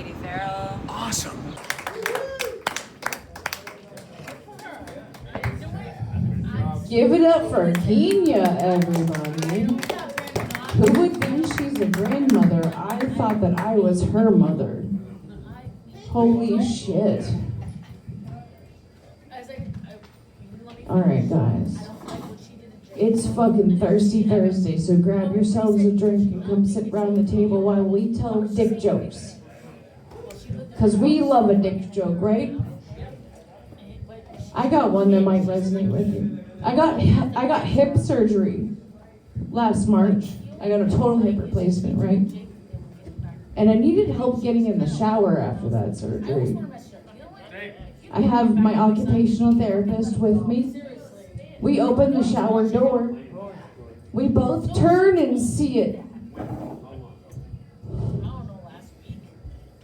baby Farrell. Awesome. Give it up for Kenya, everybody. Who would think she's a grandmother? I thought that I was her mother. Holy shit. Alright, guys. It's fucking Thirsty Thursday, so grab yourselves a drink and come sit around the table while we tell dick jokes. Because we love a dick joke, right? I got one that might resonate with you. I got hip surgery last March. I got a total hip replacement, right? And I needed help getting in the shower after that surgery. I have my occupational therapist with me. We open the shower door. We both turn and see it.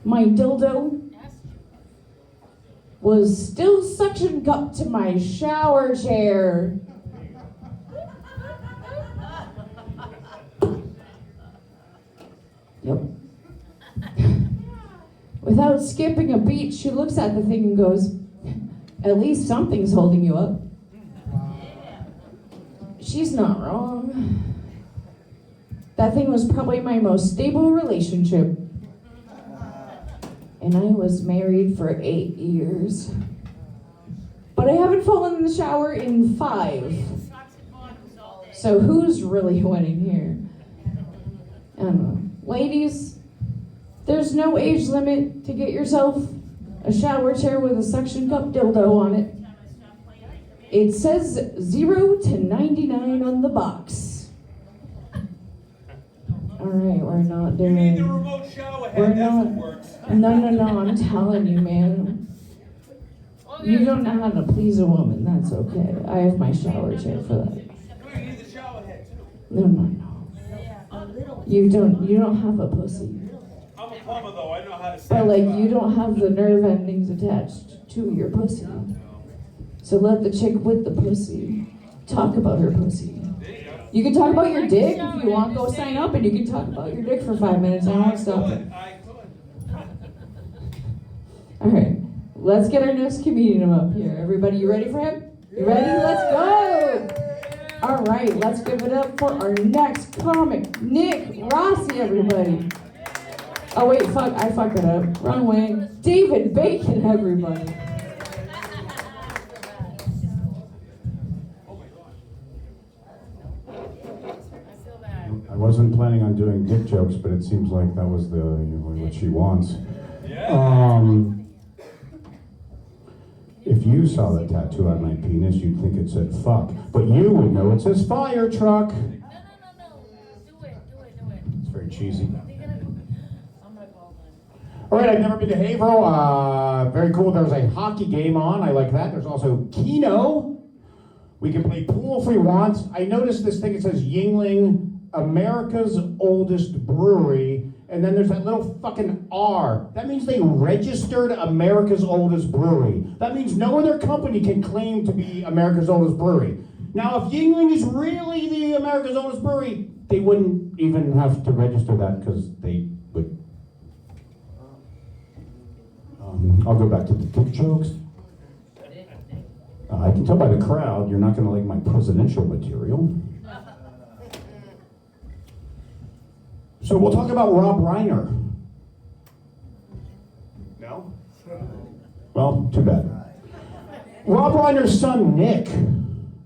My dildo was still suction cupped to my shower chair. Yep. Without skipping a beat, she looks at the thing and goes, "At least something's holding you up." She's not wrong. That thing was probably my most stable relationship. And I was married for 8 years. But I haven't fallen in the shower in 5. So who's really winning here? I don't know. Ladies, there's no age limit to get yourself a shower chair with a suction cup dildo on it. It says 0 to 99 on the box. Alright, we're not doing... You need the remote shower head, that's what works. No, I'm telling you, man. You don't know how to please a woman, that's okay. I have my shower chair for that. You need the shower head too. No. You don't have a pussy. I'm a plumber though, I know how to say But like, you don't have the nerve endings attached to your pussy. So let the chick with the pussy talk about her pussy. You can talk about your dick if you want. Go sign up and you can talk about your dick for 5 minutes. I won't stop it. All right, let's get our next comedian up here. Everybody, you ready for him? You ready? Let's go. All right, let's give it up for our next comic, Nick Rossi, everybody. Oh wait, fuck, I fucked it up. Wrong way. David Bacon, everybody. I wasn't planning on doing dick jokes, but it seems like that was what she wants. If you saw that tattoo on my penis, you'd think it said fuck, but you would know it says fire truck. No. Do it. It's very cheesy. All right, I've never been to Haverhill. Very cool. There's a hockey game on. I like that. There's also Keno. We can play pool if we want. I noticed this thing. It says Yingling, America's oldest brewery, and then there's that little fucking R. That means they registered America's oldest brewery. That means no other company can claim to be America's oldest brewery. Now, if Yingling is really the America's oldest brewery, they wouldn't even have to register that because they would. I'll go back to the dick jokes. I can tell by the crowd you're not going to like my presidential material. So we'll talk about Rob Reiner. No? Well, too bad. Rob Reiner's son, Nick,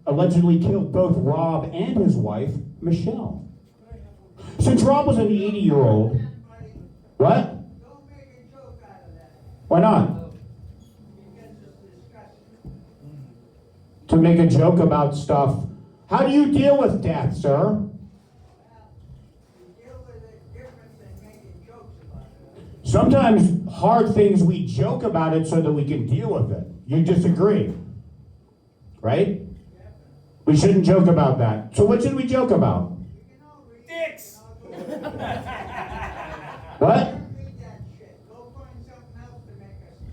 allegedly killed both Rob and his wife, Michelle. Since Rob was an 80-year-old... What? Why not? To make a joke about stuff. How do you deal with death, sir? Sometimes hard things we joke about it so that we can deal with it. You disagree, right? We shouldn't joke about that. So what should we joke about? Dicks! What?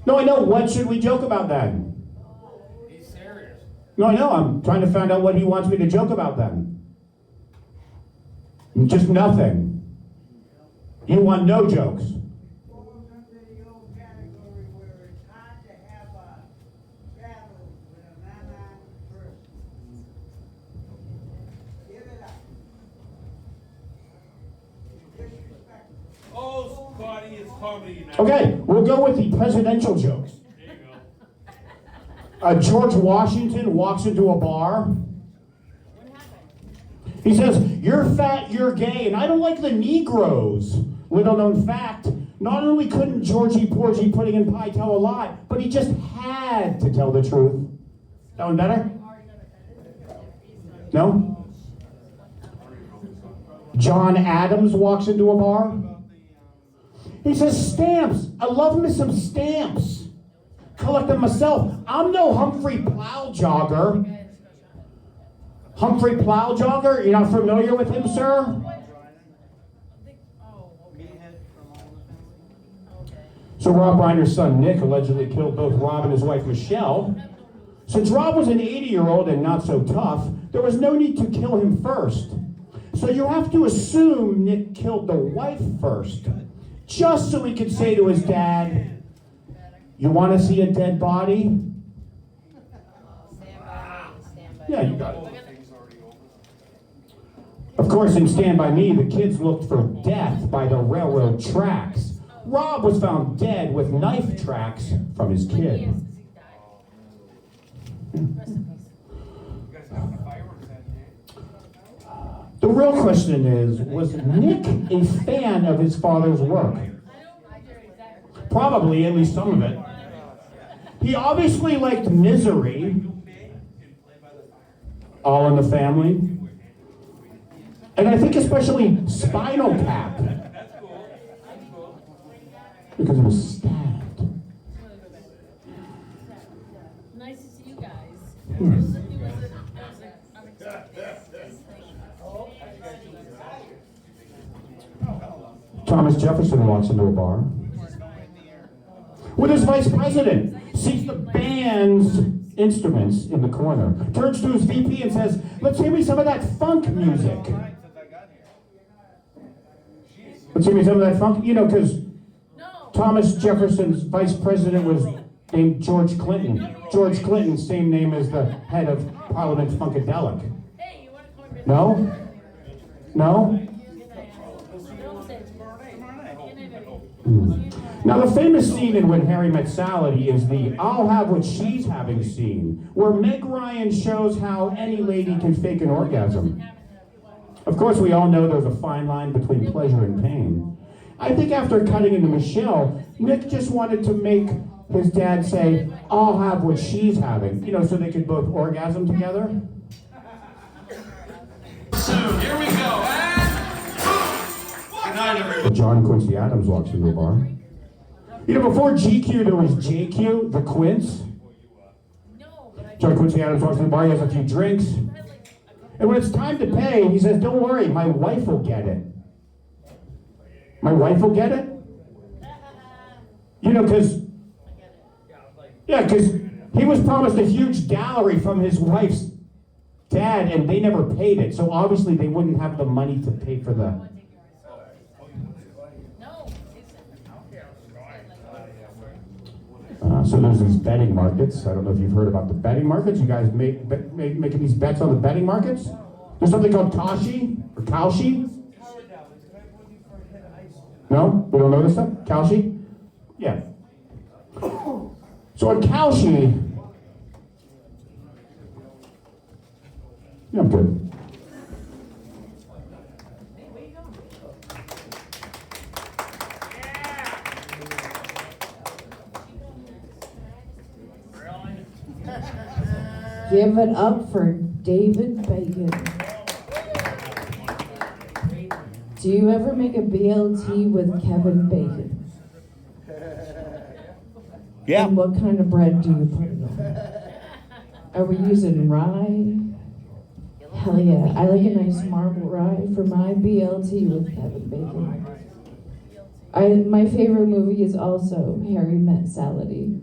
No, I know. What should we joke about then? He's serious. No, I know. I'm trying to find out what he wants me to joke about then. Just nothing. You want no jokes. comedy now. Okay, we'll go with the presidential jokes. There you go. George Washington walks into a bar. He says, "You're fat, you're gay, and I don't like the Negroes." Little known fact, not only couldn't Georgie Porgy Pudding and Pie tell a lie, but he just had to tell the truth. That one better? No? John Adams walks into a bar. He says, "Stamps, I love me some stamps. Collect them myself. I'm no Humphrey Plowjogger." Humphrey Plowjogger? You're not familiar with him, sir? So Rob Reiner's son, Nick, allegedly killed both Rob and his wife, Michelle. Since Rob was an 80-year-old and not so tough, there was no need to kill him first. So you have to assume Nick killed the wife first, just so he could say to his dad, "You want to see a dead body?" Yeah, you got it. Of course, in Stand By Me, the kids looked for death by the railroad tracks. Rob was found dead with knife tracks from his kid. You guys having a fireworks that day? The real question is, was Nick a fan of his father's work? Probably, at least some of it. He obviously liked Misery, All in the Family, and I think especially Spinal Tap, That's cool. That's cool. because he was stabbed. Nice to see you guys. Hmm. It was unexpected. Thomas Jefferson walks into a bar with his vice president, sees the band's instruments in the corner, turns to his VP and says, "Let's hear me some of that funk music." Let's hear me some of that funk, because Thomas Jefferson's vice president was named George Clinton. George Clinton, same name as the head of Parliament Funkadelic. Hey, you want to come with No? No? Now, the famous scene in When Harry Met Sally is the "I'll have what she's having" scene, where Meg Ryan shows how any lady can fake an orgasm. Of course, we all know there's a fine line between pleasure and pain. I think after cutting into Michelle, Nick just wanted to make his dad say, "I'll have what she's having," so they could both orgasm together. Soon, here we go. Good night, everyone. John Quincy Adams walks into a bar. Before GQ, there was JQ, the Quince. John Quincy Adams walks into the bar, he has a few drinks. And when it's time to pay, he says, "Don't worry, my wife will get it." My wife will get it? Because he was promised a huge dowry from his wife's dad, and they never paid it. So obviously they wouldn't have the money to pay for the... So there's these betting markets. I don't know if you've heard about the betting markets. You guys making these bets on the betting markets? There's something called Kashi or Kalshi. No? We don't know this stuff? Kalshi? Yeah. So on Kalshi, yeah, I'm good. Give it up for David Bacon. Do you ever make a BLT with Kevin Bacon? Yeah. And what kind of bread do you put it on? Are we using rye? Hell yeah, I like a nice marble rye for my BLT with Kevin Bacon. My favorite movie is also Harry Met Sally.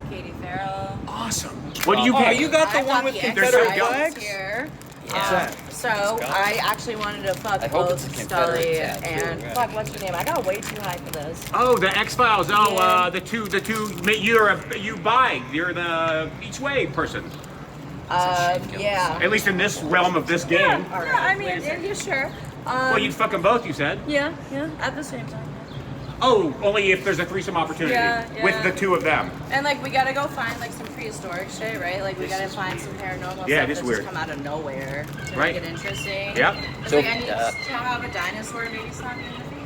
Katie Farrell. Awesome. What do you pick? You got the I one got with the Confederate X flags? here. What's that? So I actually wanted to plug I hope both it's a Confederate Stully tattoo, and right? fuck. What's your name? I got way too high for this. Oh, the X-Files. Oh, Yeah. the two. You buy. You're the each way person. Yeah. At least in this realm of this game. Yeah, I mean, yeah, sure. Well, you'd fuck them both, you said. Yeah, at the same time. Oh, only if there's a threesome opportunity Yeah. with the two of them. And like we gotta go find like some prehistoric shit, right? Like we gotta find some paranormal Yeah, stuff it is that weird. just come out of nowhere to Right. make it interesting. Yep. It's So, like I need to have a dinosaur maybe stuck in the